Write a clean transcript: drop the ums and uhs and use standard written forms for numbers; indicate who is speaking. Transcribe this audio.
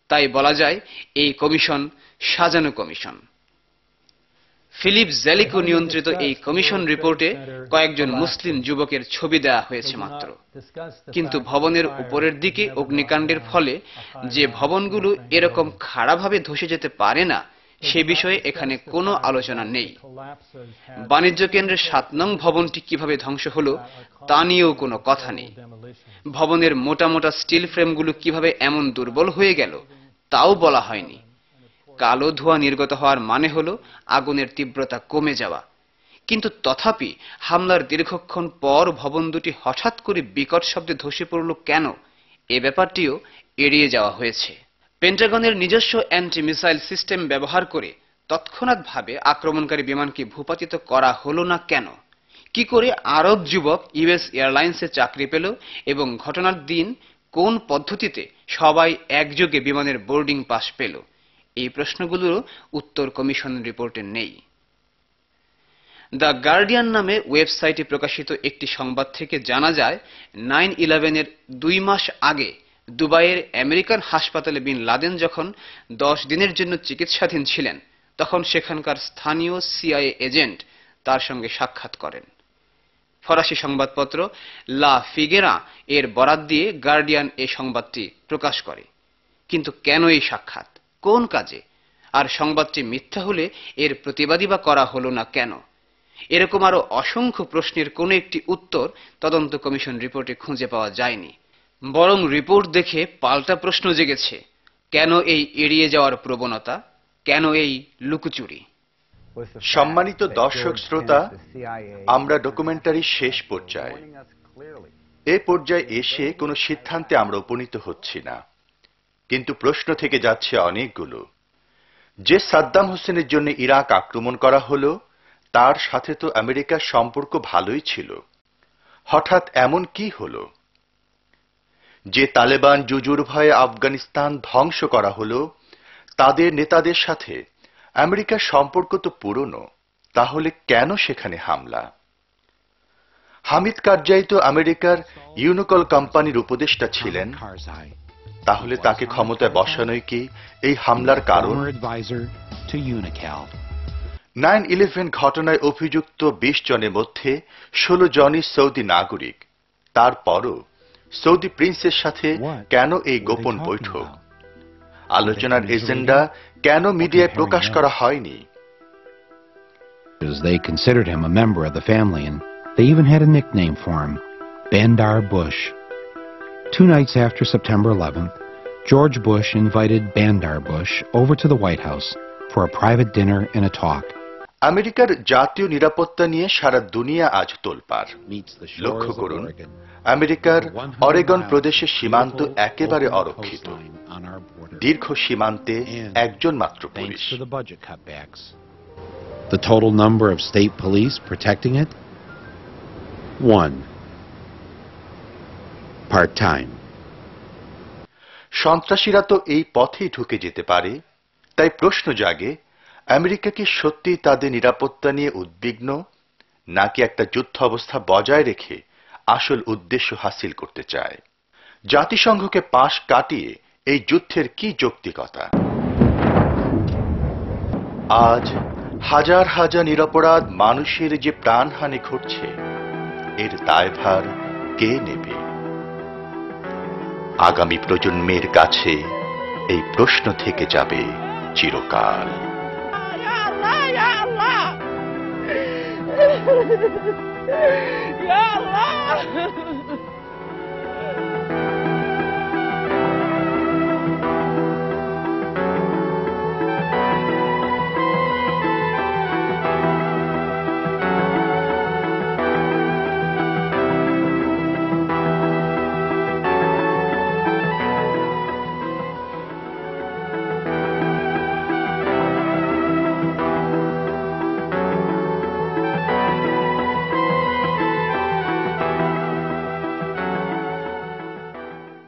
Speaker 1: তাই বলা যায় এই কমিশন সাজানো কমিশন। ফিলিপ জেলিকো নিয়ন্ত্রিত এই কমিশন রিপোর্টে কয়েকজন মুসলিম যুবকের ছবি দেওয়া হয়েছে মাত্র, কিন্তু ভবনের উপরের দিকে অগ্নিকাণ্ডের ফলে যে ভবনগুলো এরকম খাড়াভাবে ধসে যেতে পারে না সে বিষয়ে এখানে কোনো আলোচনা নেই। বাণিজ্য কেন্দ্রের ৭ নং ভবনটি কিভাবে ধ্বংস হলো তা নিয়েও কোনো কথা নেই। ভবনের মোটা মোটা স্টিল ফ্রেমগুলো কিভাবে এমন দুর্বল হয়ে গেল তাও বলা হয়নি। কালো ধোঁয়া নির্গত হওয়ার মানে হলো আগুনের তীব্রতা কমে যাওয়া, কিন্তু তথাপি হামলার দীর্ঘক্ষণ পর ভবন দুটি হঠাৎ করে বিকট শব্দে ধসে পড়ল কেন, এ ব্যাপারটিও এড়িয়ে যাওয়া হয়েছে। পেন্টাগনের নিজস্ব অ্যান্টি মিসাইল সিস্টেম ব্যবহার করে তৎক্ষণাৎভাবে আক্রমণকারী বিমানকে ভূপাতিত করা হলো না কেন? কি করে আরব যুবক ইউএস এয়ারলাইন্সে চাকরি পেল এবং ঘটনার দিন কোন পদ্ধতিতে সবাই একযোগে বিমানের বোর্ডিং পাস পেল? এই প্রশ্নগুলোর উত্তর কমিশন রিপোর্টে নেই। দ্য গার্ডিয়ান নামে ওয়েবসাইটে প্রকাশিত একটি সংবাদ থেকে জানা যায় 9/11 এর 2 মাস আগে দুবাইয়ের আমেরিকান হাসপাতালে বিন লাদেন যখন 10 দিনের জন্য চিকিৎসাধীন ছিলেন তখন সেখানকার স্থানীয় সিআইএ এজেন্ট তার সঙ্গে সাক্ষাৎ করেন। ফরাসি সংবাদপত্র লা ফিগেরা এর বরাত দিয়ে গার্ডিয়ান এই সংবাদটি প্রকাশ করে। কিন্তু কেন এই সাক্ষাৎ, কোন কাজে, আর সংবাদটি মিথ্যা হলে এর প্রতিবাদই বা করা হলো না কেন? এরকম আরো অসংখ্য প্রশ্নের কোনো একটি উত্তর তদন্ত কমিশন রিপোর্টে খুঁজে পাওয়া যায়নি। বরং রিপোর্ট দেখে পাল্টা প্রশ্ন জেগেছে, কেন এই এড়িয়ে যাওয়ার প্রবণতা, কেন এই লুকোচুরি?
Speaker 2: সম্মানিত দর্শক শ্রোতা, আমরা ডকুমেন্টারির শেষ পর্যায়ে। এই পর্যায়ে এসে কোনো সিদ্ধান্তে আমরা উপনীত হচ্ছি না, কিন্তু প্রশ্ন থেকে যাচ্ছে অনেকগুলো। যে সাদ্দাম হোসেনের জন্য ইরাক আক্রমণ করা হলো তার সাথে তো আমেরিকার সম্পর্ক ভালোই ছিল, হঠাৎ এমন কি হলো? যে তালেবান জুজুর ভয়ে আফগানিস্তান ধ্বংস করা হলো তাদের নেতাদের সাথে আমেরিকার সম্পর্ক তো পুরনো, তাহলে কেন সেখানে হামলা? হামিদ কারজাই তো আমেরিকার ইউনিকল কোম্পানির উপদেষ্টা ছিলেন, তাহলে তাকে ক্ষমতায় বসানোই কি এই হামলার কারণ? 9/11 ঘটনায় অভিযুক্ত 20 জনের মধ্যে 16 জনই সৌদি নাগরিক। তারপরও সৌদি প্রিন্সের সাথে কেন এই গোপন বৈঠক? আলোচনার এজেন্ডা কেন মিডিয়ায় প্রকাশ করা হয়নি?
Speaker 3: They considered him a member of the family and they even had a nickname for him, Bandar Bush. 2 nights after September 11th, George Bush invited Bandar Bush over to the White House for a private dinner and a talk.
Speaker 2: আমেরিকার জাতীয় নিরাপত্তা নিয়ে সারা দুনিয়া আজ তোলপাড়। লক্ষ্য করুন, আমেরিকার অরেগন প্রদেশের সীমান্ত একেবারে অরক্ষিত। দীর্ঘ সীমান্তে একজন মাত্র police.
Speaker 3: The total number of state police protecting it? 1. Part-time.
Speaker 2: সন্ত্রাসীরা তো এই পথেই ঢুকে যেতে পারে, তাই প্রশ্ন জাগে, আমেরিকা কি সত্যি তাদের নিরাপত্তা নিয়ে উদ্বিগ্ন, নাকি একটা যুদ্ধ অবস্থা বজায় রেখে আসল উদ্দেশ্য হাসিল করতে চায়? জাতিসংঘকে পাশ কাটিয়ে এই যুদ্ধের কি যৌক্তিকতা? আজ হাজার হাজার নিরপরাধ মানুষের যে প্রাণহানি ঘটছে, এর দায়ভার কে নেবে? আগামী প্রজন্মের কাছে এই প্রশ্ন থেকে যাবে চিরকাল।
Speaker 4: Ya Allah!